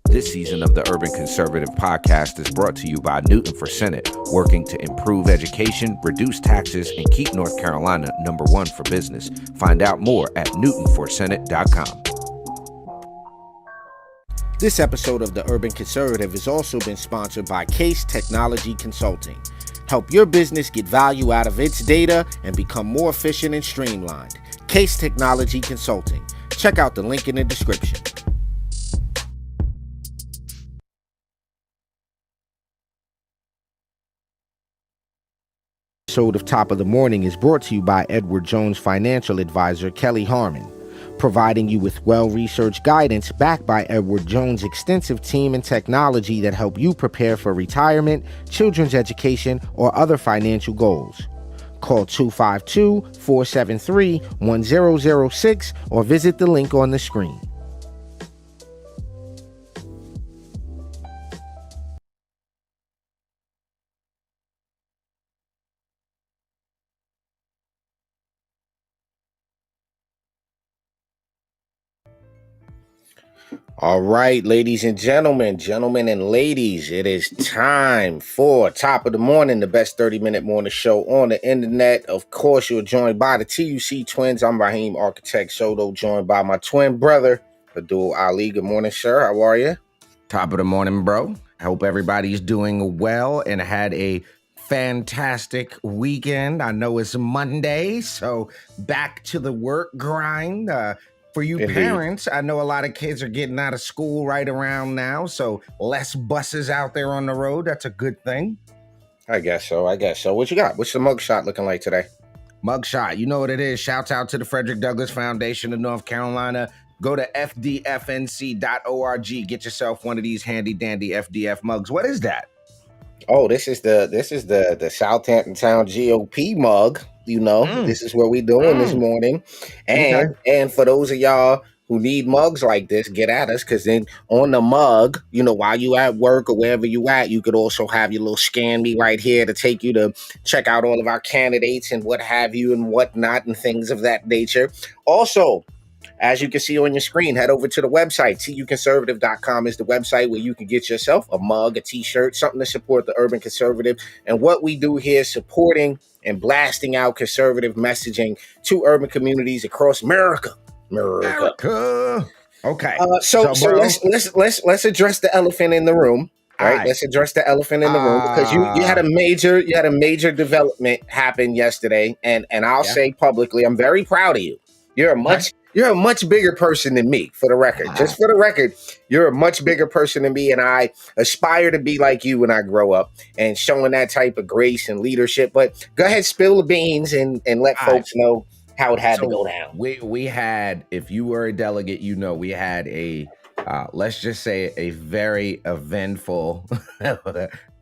This season of the Urban Conservative Podcast is brought to you by Newton for Senate, working to improve education, reduce taxes, and keep North Carolina #1 for business. Find out more at newtonforsenate.com. This episode of the Urban Conservative has also been sponsored by Case Technology Consulting. Help your business get value out of its data and become more efficient and streamlined. Case Technology Consulting. Check out the link in the description. Episode of Top of the Morning is brought to you by Edward Jones financial advisor Kelly Harmon, providing you with well-researched guidance backed by Edward Jones' extensive team and technology that help you prepare for retirement, children's education, or other financial goals. Call 252-473-1006 or visit the link on the screen. All right, ladies and gentlemen and ladies, it is time for Top of the Morning, the best 30-minute morning show on the internet. Of course, you're joined by the TUC Twins. I'm Raheem Architect Soto, joined by my twin brother, Abdul Ali. Good morning, sir. How are you? Top of the morning, bro. I hope everybody's doing well and had a fantastic weekend. I know it's Monday, so back to the work grind. For you Indeed. Parents, I know a lot of kids are getting out of school right around now, so less buses out there on the road. That's a good thing. I guess so. What you got? What's the mugshot looking like today? Mugshot, you know what it is. Shouts out to the Frederick Douglass Foundation of North Carolina. Go to fdfnc.org. Get yourself one of these handy dandy FDF mugs. What is that? Oh, this is the Southampton Town GOP mug. You know, This is what we doing this morning. And for those of y'all who need mugs like this, get at us, because then on the mug, you know, while you at work or wherever you at, you could also have your little scan me right here to take you to check out all of our candidates and what have you and whatnot and things of that nature. Also, as you can see on your screen, head over to the website. tuconservative.com is the website where you can get yourself a mug, a t-shirt, something to support the Urban Conservative. And what we do here is supporting and blasting out conservative messaging to urban communities across America. Okay. So let's address the elephant in the room. Right? Let's address the elephant in the room, because you had a major development happen yesterday, and I'll say publicly, I'm very proud of you. You're a much bigger person than me, for the record. Just for the record, you're a much bigger person than me, and I aspire to be like you when I grow up and showing that type of grace and leadership. But go ahead, spill the beans and let folks know how it had to go down. We had, if you were a delegate, you know, we had a, let's just say, a very eventful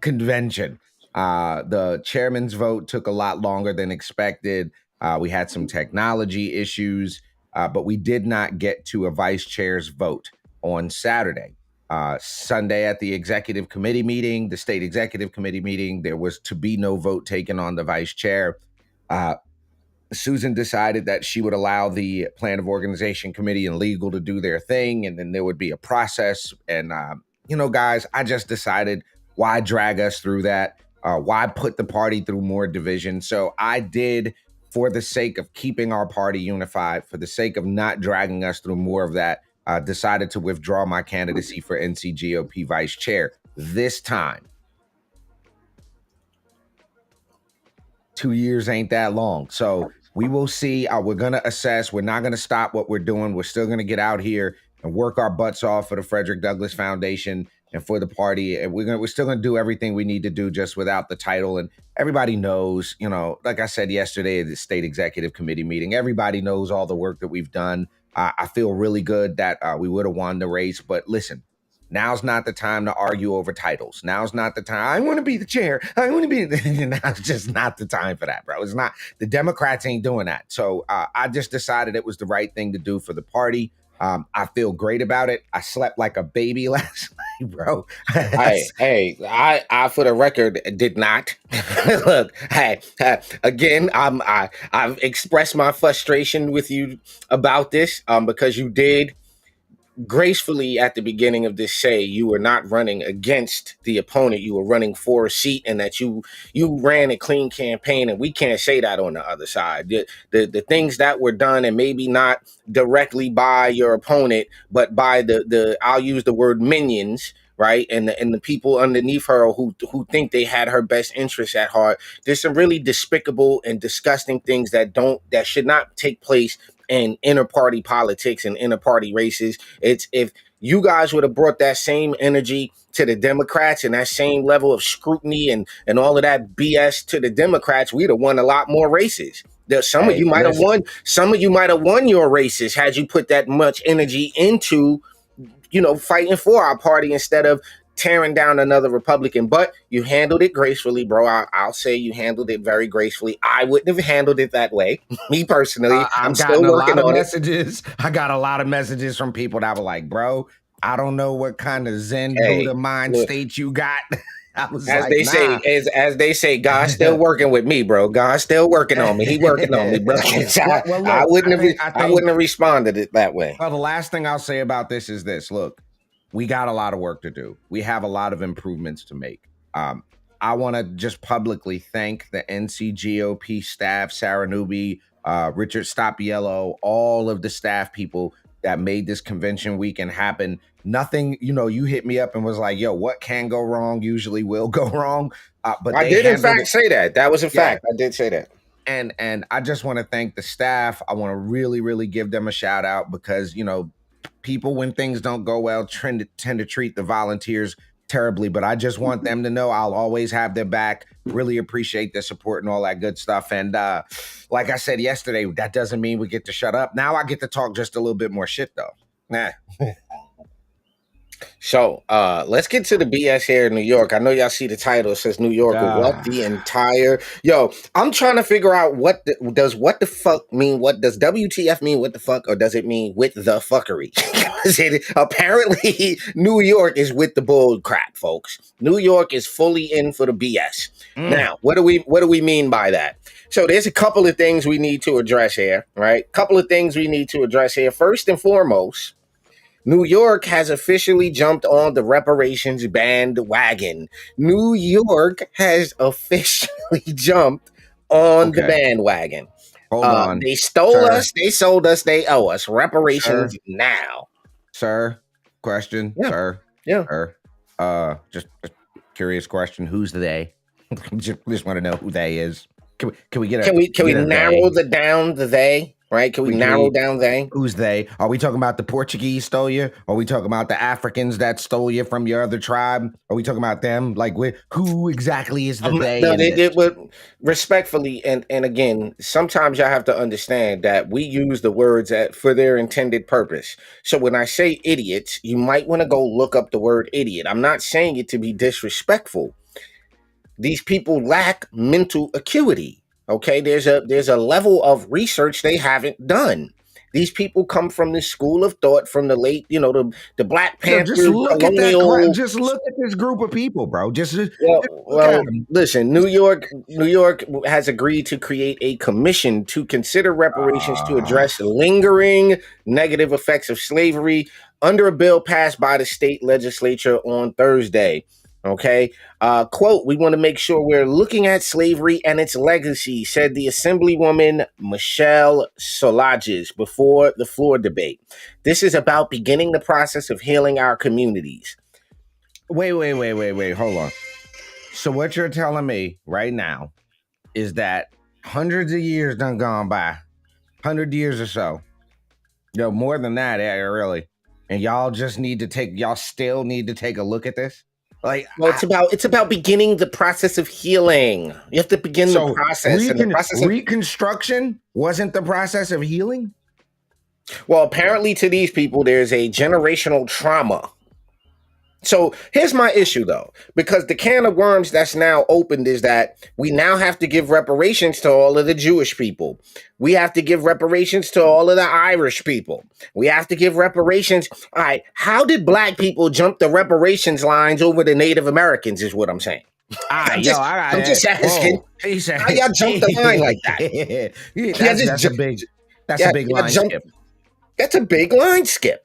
convention. The chairman's vote took a lot longer than expected. We had some technology issues. But we did not get to a vice chair's vote on Saturday. Sunday at the executive committee meeting, the state executive committee meeting, there was to be no vote taken on the vice chair. Susan decided that she would allow the plan of organization committee and legal to do their thing, and then there would be a process. And, guys, I just decided, why drag us through that? Why put the party through more division? So I did, for the sake of keeping our party unified, for the sake of not dragging us through more of that, decided to withdraw my candidacy for NCGOP vice chair. This time, 2 years ain't that long. So we will see. We're going to assess. We're not going to stop what we're doing. We're still going to get out here and work our butts off for the Frederick Douglass Foundation and for the party. And we're still going to do everything we need to do just without the title. And everybody knows, you know, like I said yesterday at the state executive committee meeting, everybody knows all the work that we've done. I feel really good that we would have won the race. But listen, now's not the time to argue over titles. Now's not the time. I want to be the chair. I want to be. Now's just not the time for that, bro. It's not. The Democrats ain't doing that. So I just decided it was the right thing to do for the party. I feel great about it. I slept like a baby last night, bro. I for the record did not. Look, again, I've expressed my frustration with you about this, because you did gracefully at the beginning of this say you were not running against the opponent, you were running for a seat, and that you ran a clean campaign, and we can't say that on the other side. The things that were done, and maybe not directly by your opponent, but by the I'll use the word minions, right, and the people underneath her who think they had her best interests at heart. There's some really despicable and disgusting things that should not take place in inter party politics and inter party races. It's if you guys would have brought that same energy to the Democrats and that same level of scrutiny and all of that BS to the Democrats, we'd have won a lot more races. Some of you might have won. Some of you might have won your races had you put that much energy into, fighting for our party instead of tearing down another Republican. But you handled it gracefully, bro. I'll say you handled it very gracefully. I wouldn't have handled it that way. Me personally, I'm still working on messages. I got a lot of messages from people that were like, bro, I don't know what kind of Zen Buddha mind state you got. I was as they say, God's still working with me, bro. God's still working on me. He working on me, bro. I wouldn't have responded it that way. Well, the last thing I'll say about this is this. Look, we got a lot of work to do. We have a lot of improvements to make. I want to just publicly thank the NCGOP staff, Sarah Newby, Richard Stopiello, all of the staff people that made this convention weekend happen. Nothing, you hit me up and was like, yo, what can go wrong usually will go wrong. But I did in fact say that. That was a fact. I did say that. And I just want to thank the staff. I want to really, really give them a shout out because, people, when things don't go well, tend to treat the volunteers terribly, but I just want them to know I'll always have their back. Really appreciate their support and all that good stuff. And like I said yesterday, that doesn't mean we get to shut up. Now I get to talk just a little bit more shit, though. Nah. So let's get to the BS here in New York. I know y'all see the title. It says New York. What the entire... Yo, I'm trying to figure out what the fuck mean? What does WTF mean? What the fuck? Or does it mean with the fuckery? Apparently, New York is with the bull crap, folks. New York is fully in for the BS. Now, what do we mean by that? So there's a couple of things we need to address here, right? First and foremost, New York has officially jumped on the reparations bandwagon. New York has officially jumped on the bandwagon. Hold on. They stole us. They sold us. They owe us reparations now. Sir, question, sir. Yeah. Sir. Just a curious question. Who's they? just want to know who they is. Can we get a... Can we narrow down the they? Right? Can we narrow down they? Who's they? Are we talking about the Portuguese stole you? Are we talking about the Africans that stole you from your other tribe? Are we talking about them? Like, who exactly is the they? No, they did, but respectfully, and again, sometimes y'all have to understand that we use the words for their intended purpose. So when I say idiots, you might want to go look up the word idiot. I'm not saying it to be disrespectful. These people lack mental acuity. Okay, there's a level of research they haven't done. These people come from this school of thought from the late, the Black Panther. Just look at this group of people, bro. Listen, New York has agreed to create a commission to consider reparations to address lingering negative effects of slavery under a bill passed by the state legislature on Thursday. Okay, quote, we want to make sure we're looking at slavery and its legacy, said the Assemblywoman Michelle Solages before the floor debate. This is about beginning the process of healing our communities. Wait. Hold on. So what you're telling me right now is that hundreds of years done gone by, 100 years or so, more than that, really. And y'all still need to take a look at this? It's about beginning the process of healing. You have to begin the process. And the process of reconstruction wasn't the process of healing? Well, apparently to these people, there's a generational trauma. So here's my issue, though, because the can of worms that's now opened is that we now have to give reparations to all of the Jewish people. We have to give reparations to all of the Irish people. We have to give reparations. All right, how did Black people jump the reparations lines over the Native Americans is what I'm saying. I'm just asking. How y'all jump the line like that? That's a big line skip. That's a big line skip.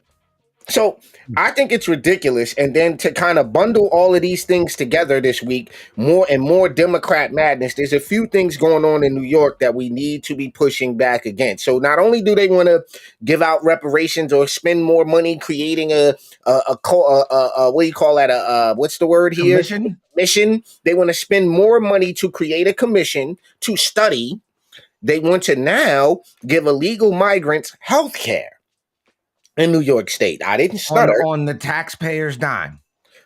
So I think it's ridiculous. And then to kind of bundle all of these things together this week, more and more Democrat madness, there's a few things going on in New York that we need to be pushing back against. So not only do they want to give out reparations or spend more money creating a what do you call that? What's the word here? Commission? Commission. They want to spend more money to create a commission to study. They want to now give illegal migrants health care in New York State. I didn't stutter. On the taxpayers' dime.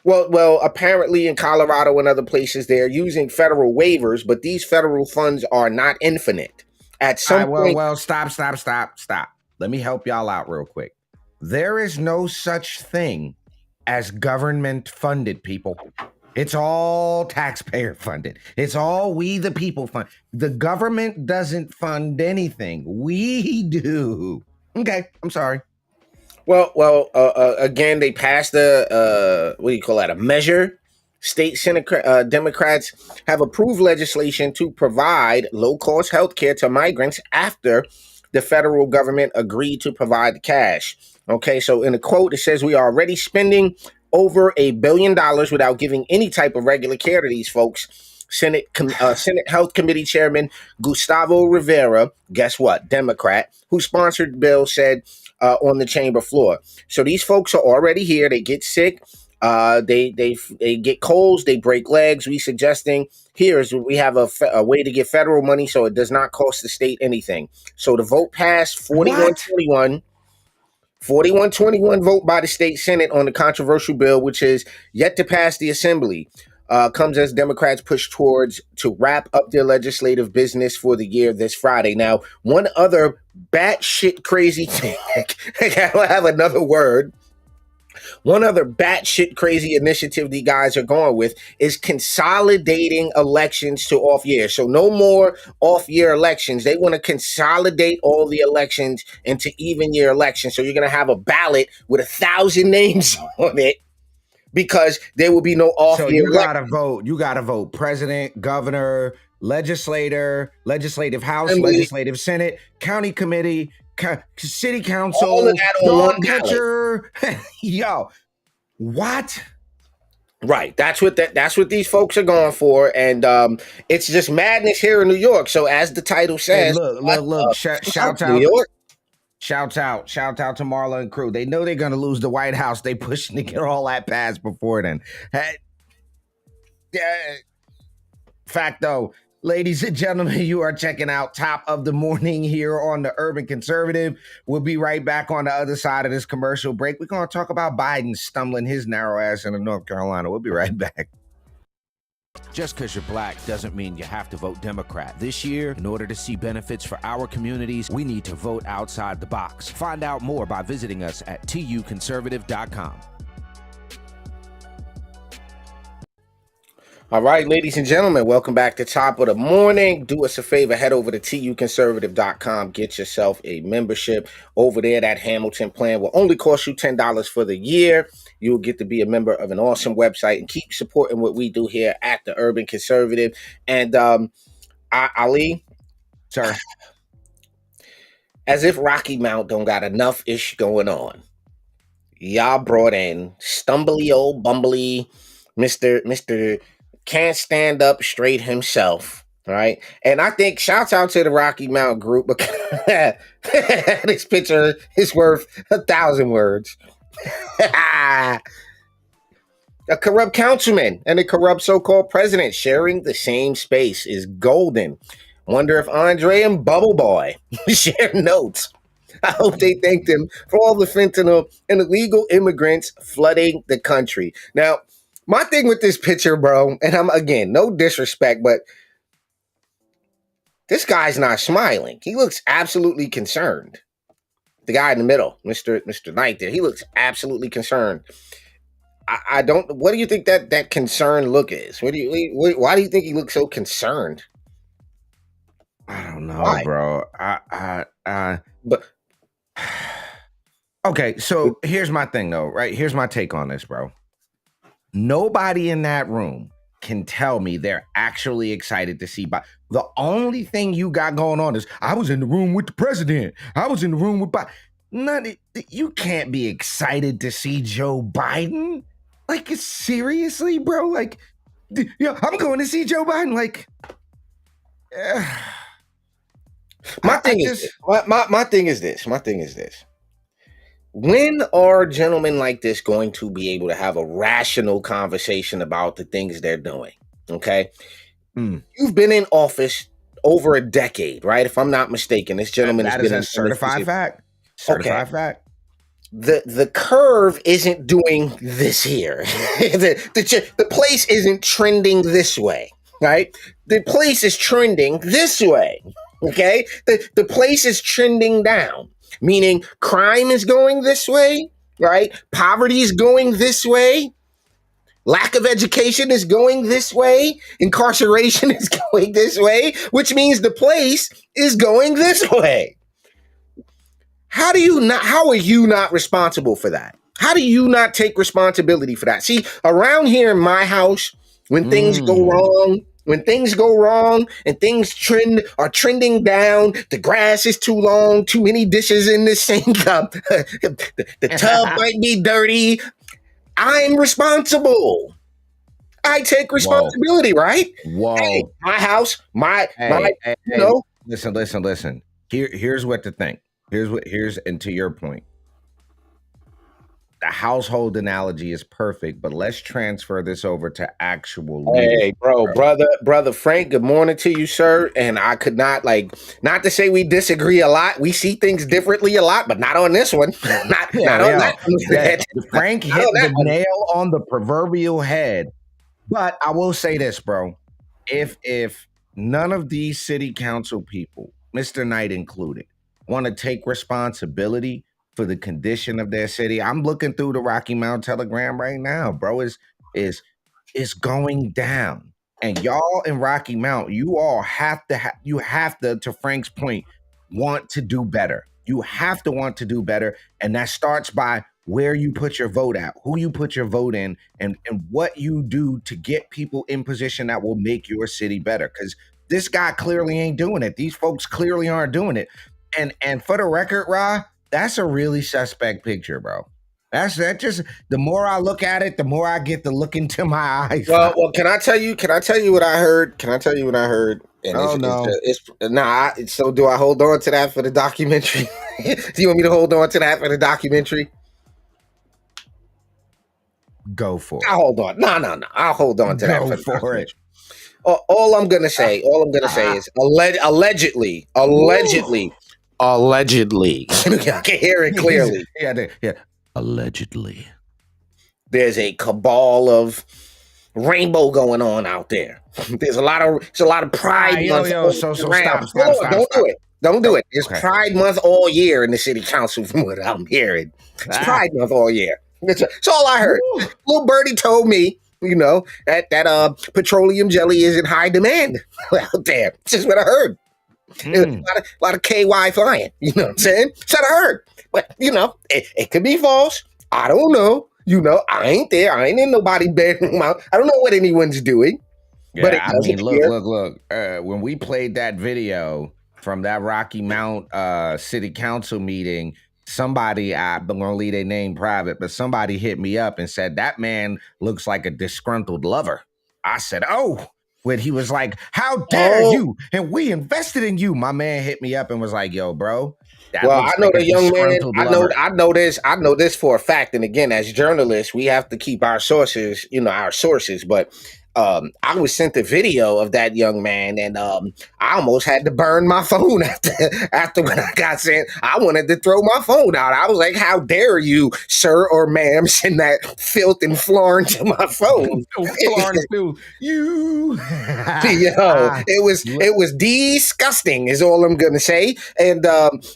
Well, apparently in Colorado and other places, they're using federal waivers, but these federal funds are not infinite. At some point, stop. Let me help y'all out real quick. There is no such thing as government funded, people. It's all taxpayer funded. It's all we the people fund. The government doesn't fund anything. We do. Okay, I'm sorry. Well, again, they passed a what do you call that? A measure. State Senate Democrats have approved legislation to provide low-cost health care to migrants after the federal government agreed to provide the cash. Okay, so in a quote, it says we are already spending over $1 billion without giving any type of regular care to these folks. Senate Health Committee Chairman Gustavo Rivera, guess what? Democrat, who sponsored the bill, said on the chamber floor. So these folks are already here. They get sick. They get colds. They break legs. We suggesting we have a way to get federal money so it does not cost the state anything. So the vote passed 41-21. 41-21 vote by the state Senate on the controversial bill, which is yet to pass the assembly. Comes as Democrats push towards to wrap up their legislative business for the year this Friday. Now, one other batshit crazy thing, I have another word. One other batshit crazy initiative the guys are going with is consolidating elections to off year. So no more off year elections. They want to consolidate all the elections into even year elections. So you're going to have a ballot with 1,000 names on it, because there will be no off year. So you gotta vote president, governor, legislator, legislative house, legislative senate, county committee, city council, all of that on one pitcher. Yo, what? Right. That's what these folks are going for. And it's just madness here in New York. So as the title says, hey, look, shout out. New York. Shout out to Marla and crew. They know they're going to lose the White House. They pushing to get all that passed before then. Fact though, ladies and gentlemen, you are checking out Top of the Morning here on the Urban Conservative. We'll be right back on the other side of this commercial break. We're going to talk about Biden stumbling his narrow ass into North Carolina. We'll be right back. Just because you're black doesn't mean you have to vote Democrat. This year, in order to see benefits for our communities, we need to vote outside the box. Find out more by visiting us at tuconservative.com. All right, ladies and gentlemen, welcome back to Top of the Morning. Do us a favor, head over to tuconservative.com. Get yourself a membership over there. That Hamilton plan will only cost you $10 for the year. You will get to be a member of an awesome website and keep supporting what we do here at the Urban Conservative. And Ali, sir, as if Rocky Mount don't got enough ish going on, y'all brought in stumbly old bumbly Mr. Can't stand up straight himself, right? And I think shouts out to the Rocky Mount group, because this picture is worth 1,000 words. A corrupt councilman and a corrupt so-called president sharing the same space is golden. Wonder if Andre and Bubble Boy share notes. I hope they thanked him for all the fentanyl and illegal immigrants flooding the country. Now, my thing with this picture, bro, and I'm, again, no disrespect, but this guy's not smiling. He looks absolutely concerned. The guy in the middle, Mr. Knight there, he looks absolutely concerned. I don't, what do you think that concerned look is? Why do you think he looks so concerned? I don't know, why? Bro. But okay, so here's my thing though, right? Here's my take on this, bro. Nobody in that room can tell me they're actually excited to see Biden. The only thing you got going on is, I was in the room with the president. I was in the room with Biden. You can't be excited to see Joe Biden. Like, seriously, bro? Like, I'm going to see Joe Biden. Like, my thing is this. When are gentlemen like this going to be able to have a rational conversation about the things they're doing? Okay. You've been in office over a decade, right? If I'm not mistaken, this gentleman has been in certified fact. Certified fact. The curve isn't doing this here. the place isn't trending this way, right? The place is trending this way. Okay. The place is trending down, meaning crime is going this way, right? Poverty is going this way. Lack of education is going this way. Incarceration is going this way, which means the place is going this way. How are you not responsible for that? How do you not take responsibility for that? See, around here in my house, when things go wrong and things are trending down, the grass is too long, too many dishes in the sink, the tub might be dirty. I'm responsible. I take responsibility, right? Whoa. Hey, my house, Listen. Here's what to think. And to your point, the household analogy is perfect, but let's transfer this over to actual leadership. Hey, brother Frank, good morning to you, sir. And I could not to say we disagree a lot. We see things differently a lot, but not on this one. not on that one. Frank hit the nail on the proverbial head. But I will say this, bro. If none of these city council people, Mr. Knight included, want to take responsibility for the condition of their city. I'm looking through the Rocky Mount Telegram right now, bro. It's going down. And y'all in Rocky Mount, you all have to Frank's point, want to do better. You have to want to do better. And that starts by where you put your vote at, who you put your vote in, and what you do to get people in position that will make your city better. Because this guy clearly ain't doing it. These folks clearly aren't doing it. And for the record, Ra, that's a really suspect picture, bro. That just the more I look at it, the more I get to look into my eyes. Well, can I tell you what I heard? And so do I hold on to that for the documentary? Do you want me to hold on to that for the documentary? Go for it. I'll hold on. No. I'll hold on to that for it. All I'm gonna say is allegedly. I can hear it clearly. Yeah. Allegedly. There's a cabal of rainbow going on out there. There's a lot of Pride Month. Stop. Don't do it. It's Pride Month all year in the city council from what I'm hearing. It's Pride Month all year. That's all I heard. Ooh. Little birdie told me, that petroleum jelly is in high demand out there. This is what I heard. There's a lot of KY flying. You know what I'm saying? That's what I heard. But, it could be false. I don't know. I ain't there. I ain't in nobody's bedroom. I don't know what anyone's doing. Yeah, but I mean, look. When we played that video from that Rocky Mount City Council meeting, somebody, I'm going to leave their name private, but somebody hit me up and said, that man looks like a disgruntled lover. I said, oh, when he was like, how dare you? And we invested in you. My man hit me up and was like, yo, bro. I know the young man. I know this for a fact. And again, as journalists, we have to keep our sources, but I was sent a video of that young man, and I almost had to burn my phone after when I got sent. I wanted to throw my phone out. I was like, how dare you, sir or ma'am, send that filth and floor to my phone. It was disgusting is all I'm gonna say. And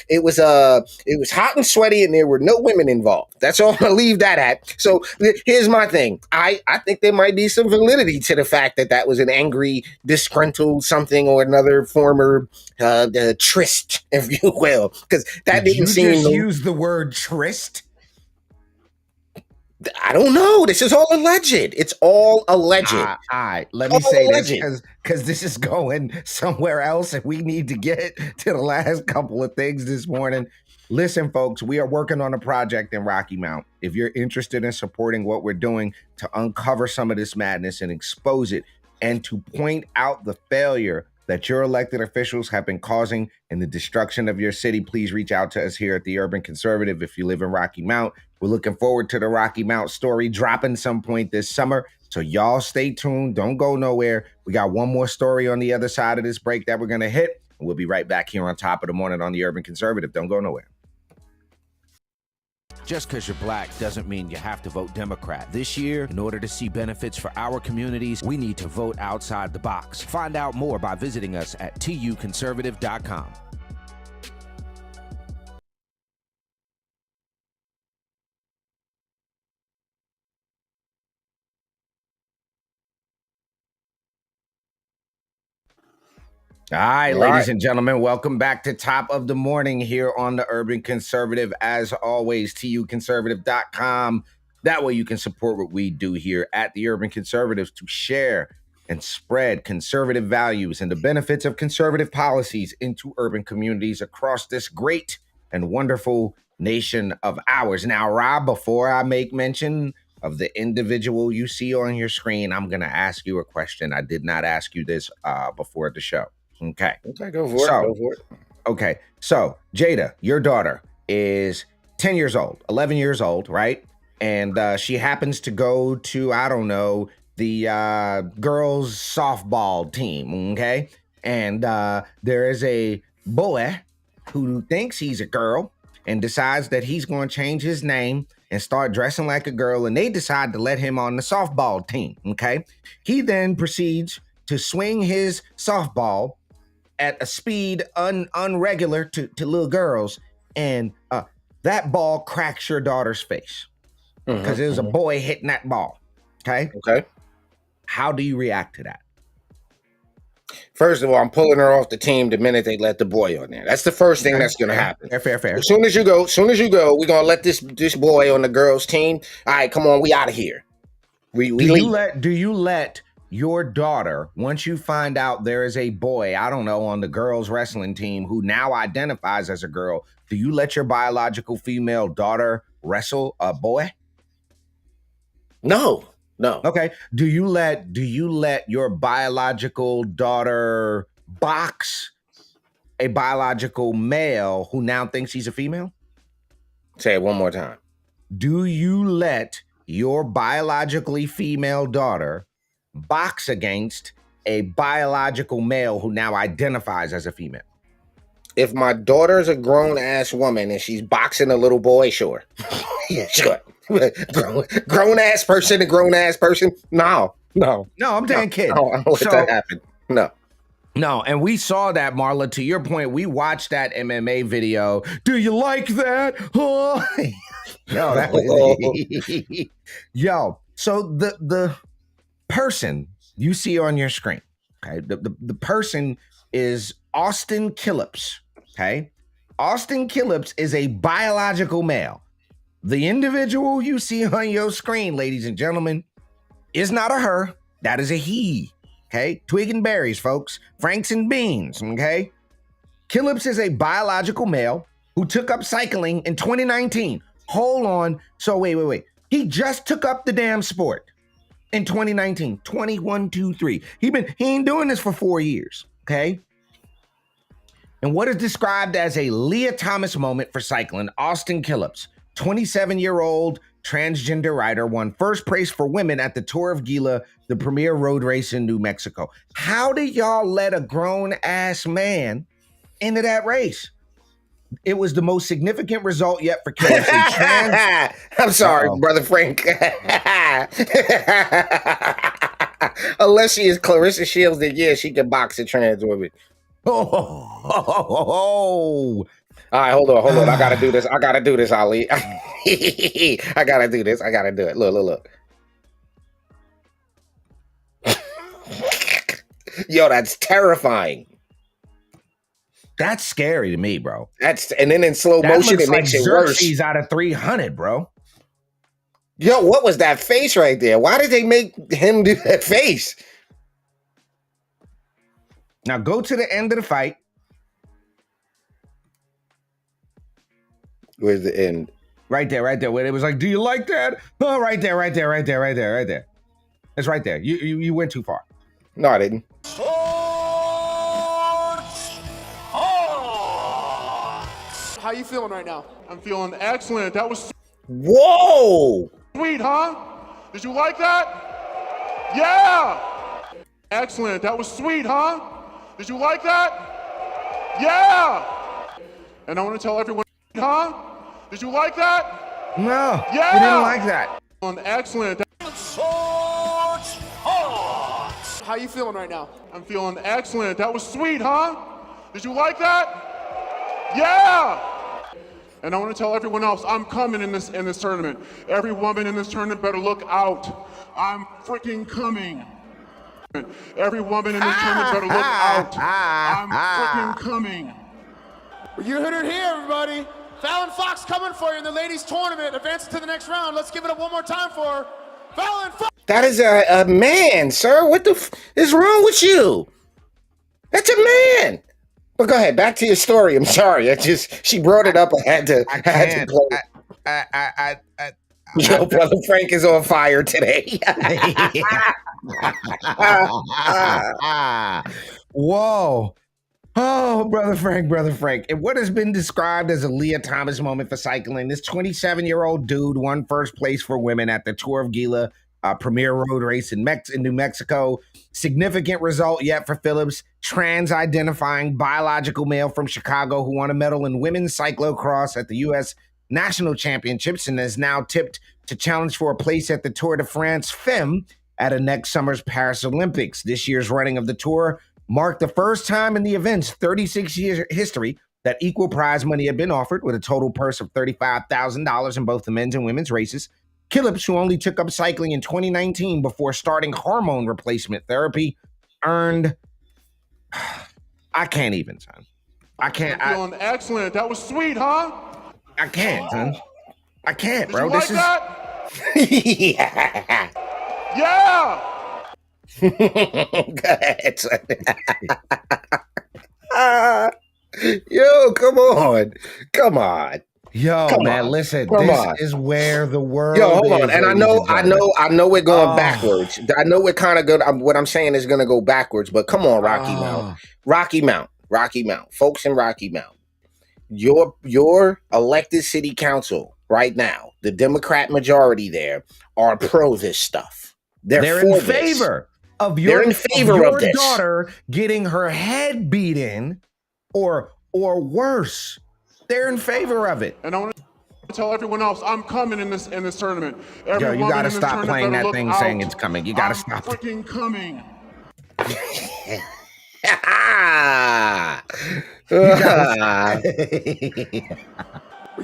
it was hot and sweaty, and there were no women involved. That's all I'm gonna leave that at. So here's my thing. I think there might be some validity to the fact that was an angry, disgruntled something or another former tryst, if you will, because that didn't seem. Just use the word tryst. I don't know. This is all alleged. It's all alleged. All right. Let me say this because this is going somewhere else, and we need to get to the last couple of things this morning. Listen, folks, we are working on a project in Rocky Mount. If you're interested in supporting what we're doing to uncover some of this madness and expose it, and to point out the failure that your elected officials have been causing in the destruction of your city, please reach out to us here at the Urban Conservative if you live in Rocky Mount. We're looking forward to the Rocky Mount story dropping some point this summer. So y'all stay tuned. Don't go nowhere. We got one more story on the other side of this break that we're going to hit. And we'll be right back here on Top of the Morning on the Urban Conservative. Don't go nowhere. Just because you're black doesn't mean you have to vote Democrat. This year, in order to see benefits for our communities, we need to vote outside the box. Find out more by visiting us at tuconservative.com. All right, ladies and gentlemen, welcome back to Top of the Morning here on the Urban Conservative. As always, tuconservative.com. That way you can support what we do here at the Urban Conservatives to share and spread conservative values and the benefits of conservative policies into urban communities across this great and wonderful nation of ours. Now, Rob, before I make mention of the individual you see on your screen, I'm going to ask you a question. I did not ask you this before the show. Okay, go for it. Okay, so Jada, your daughter is 10 years old, 11 years old, right? And she happens to go to, I don't know, the girls' softball team, okay? And there is a boy who thinks he's a girl and decides that he's going to change his name and start dressing like a girl, and they decide to let him on the softball team, okay? He then proceeds to swing his softball at a speed unregular to little girls, and that ball cracks your daughter's face because there's a boy hitting that ball. Okay. How do you react to that? First of all, I'm pulling her off the team the minute they let the boy on there. That's the first thing that's going to happen. Fair. As soon as you go, we're going to let this boy on the girls' team. All right, come on, we out of here. We leave. Do you let your daughter, once you find out there is a boy, I don't know, on the girls' wrestling team who now identifies as a girl, do you let your biological female daughter wrestle a boy? No. Okay. Do you let your biological daughter box a biological male who now thinks he's a female? Say it one more time. Do you let your biologically female daughter box against a biological male who now identifies as a female? If my daughter's a grown-ass woman and she's boxing a little boy, sure. Yeah, sure. Grown-ass person, No, I'm saying kid. I don't let that happen. No, and we saw that, Marla. To your point, we watched that MMA video. Do you like that? Oh. Yo, so the person you see on your screen, okay, the person is Austin Killips, okay? Austin Killips is a biological male. The individual you see on your screen, ladies and gentlemen, is not a her. That is a he, okay? Twig and berries, folks. Franks and beans, okay? Killips is a biological male who took up cycling in 2019. Hold on. So wait. He just took up the damn sport in 2019. 21, 2, 3. He ain't doing this for 4 years, okay? And what is described as a Leah Thomas moment for cycling, Austin Killips, 27-year-old transgender rider, won first place for women at the Tour of Gila, the premier road race in New Mexico. How did y'all let a grown-ass man into that race? It was the most significant result yet for Killips. I'm sorry, Brother Frank. Unless she is Clarissa Shields, then yeah, she can box a trans woman. Oh. All right, hold on. I gotta do this, Ali. I gotta do this. I gotta do it. Look. Yo, that's terrifying. That's scary to me, bro. And then in slow motion, it makes it worse. Xerxes out of 300, bro. Yo, what was that face right there? Why did they make him do that face? Now go to the end of the fight. Where's the end? Right there, where it was like, do you like that? Oh, right there. It's right there. You went too far. No, I didn't. How you feeling right now? I'm feeling excellent. That was Whoa! sweet, huh? Did you like that? Yeah! Excellent. That was sweet, huh? Did you like that? Yeah! And I want to tell everyone, huh? Did you like that? No, Yeah! we didn't like that. Excellent. How you feeling right now? I'm feeling excellent. That was sweet, huh? Did you like that? Yeah! And I want to tell everyone else, I'm coming in this tournament. Every woman in this tournament better look out. I'm freaking coming. Every woman in this tournament better look out. I'm freaking coming. You heard it here, everybody. Fallon Fox coming for you in the ladies tournament, advancing to the next round. Let's give it up one more time for her. Fallon Fox. That is a man, sir. What the is wrong with you? That's a man. But go ahead, back to your story. I'm sorry. She brought it up. I had to play. Yo, brother Frank is on fire today. Whoa. Oh, brother Frank. And what has been described as a Leah Thomas moment for cycling, this 27-year-old dude won first place for women at the Tour of Gila premier road race in New Mexico. Significant result yet for Phillips, trans-identifying biological male from Chicago who won a medal in women's cyclocross at the U.S. National Championships and is now tipped to challenge for a place at the Tour de France Femme at a next summer's Paris Olympics. This year's running of the Tour marked the first time in the event's 36-year history that equal prize money had been offered, with a total purse of $35,000 in both the men's and women's races. Phillips, who only took up cycling in 2019 before starting hormone replacement therapy, earned... I can't even, son. I can't. I'm feeling excellent. That was sweet, huh? I can't, son. I can't, Did bro. you like This is... that? Yeah! Go ahead, son. Yo, come on. Yo, Come man, on. listen. Come this on. is where the world Yo, hold is, on. And I ladies and know we're going Oh. backwards. I know we're kind of good. What I'm saying is going to go backwards, but come on, Rocky Mount. Folks in Rocky Mount. Your elected city council right now, the Democrat majority there, are pro this stuff. They're in for favor of They're in favor of this. daughter getting her head beaten or worse. They're in favor of it. And I want to tell everyone else, I'm coming in this tournament. Every Yo, you woman gotta in this stop tournament playing better that look thing out. saying it's coming. You gotta stop it. Freaking coming.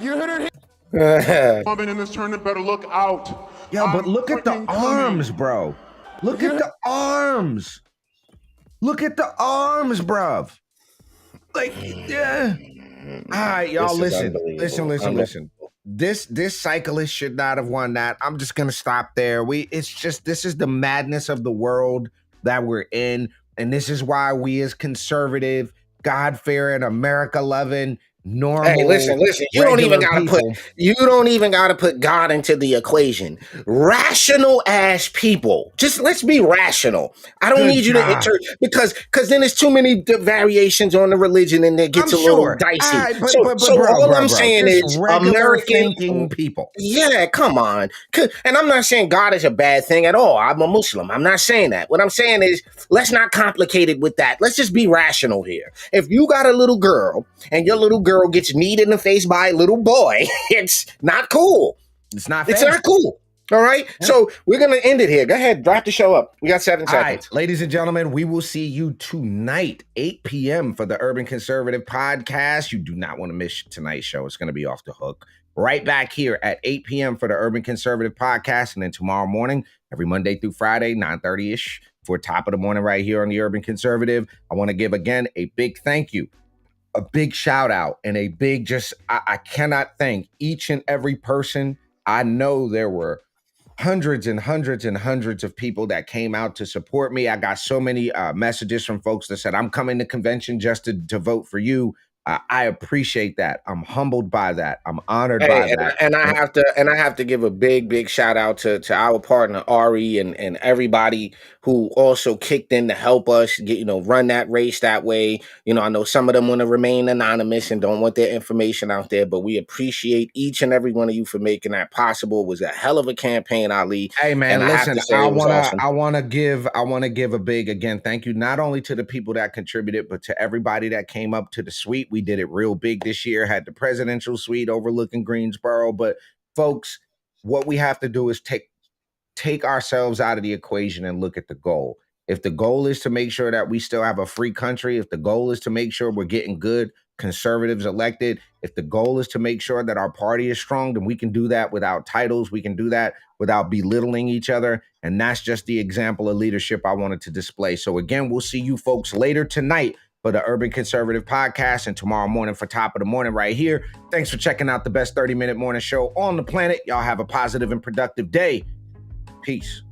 You heard it Woman in this tournament better look out. Yo, but I'm look at the freaking arms, coming. bro. Look at the arms. Look at the arms, bruv. Like, yeah. All right, y'all, This is listen. unbelievable. This cyclist should not have won that. I'm just gonna stop there. This is the madness of the world that we're in, and this is why we as conservative, God-fearing, America-loving, normal. Hey, listen. You don't even gotta put God into the equation. Rational ass people. Just let's be rational. I don't Good need you to God. because then there's too many variations on the religion and it gets I'm a little sure. dicey. All right, but, So bro, all bro, I'm bro, saying just is regular American thinking people. Yeah, come on. And I'm not saying God is a bad thing at all. I'm a Muslim. I'm not saying that. What I'm saying is let's not complicate it with that. Let's just be rational here. If you got a little girl and your little girl gets kneed in the face by a little boy, it's not cool. It's not fair. It's not cool. All right. Yeah. So we're going to end it here. Go ahead. Wrap the show up. We got 7 seconds. All right, ladies and gentlemen, we will see you tonight, 8 p.m. for the Urban Conservative Podcast. You do not want to miss tonight's show. It's going to be off the hook. Right back here at 8 p.m. for the Urban Conservative Podcast. And then tomorrow morning, every Monday through Friday, 9:30-ish for top of the morning right here on the Urban Conservative. I want to give, again, a big thank you, a big shout out, and a big I cannot thank each and every person. I know there were hundreds and hundreds and hundreds of people that came out to support me. I got so many messages from folks that said, I'm coming to convention just to vote for you. I appreciate that. I'm humbled by that. I'm honored by that. And I have to give a big shout out to our partner Ari and everybody who also kicked in to help us get, run that race that way. I know some of them want to remain anonymous and don't want their information out there, but we appreciate each and every one of you for making that possible. It was a hell of a campaign, Ali. Hey man, and listen, awesome. I want to give a big, again, thank you not only to the people that contributed, but to everybody that came up to the suite. We did it real big this year, had the presidential suite overlooking Greensboro. But folks, what we have to do is take ourselves out of the equation and look at the goal. If the goal is to make sure that we still have a free country, if the goal is to make sure we're getting good conservatives elected, if the goal is to make sure that our party is strong, then we can do that without titles. We can do that without belittling each other. And that's just the example of leadership I wanted to display. So again, we'll see you folks later tonight for the Urban Conservative Podcast and tomorrow morning for Top of the Morning right here. Thanks for checking out the best 30-minute morning show on the planet. Y'all have a positive and productive day. Peace.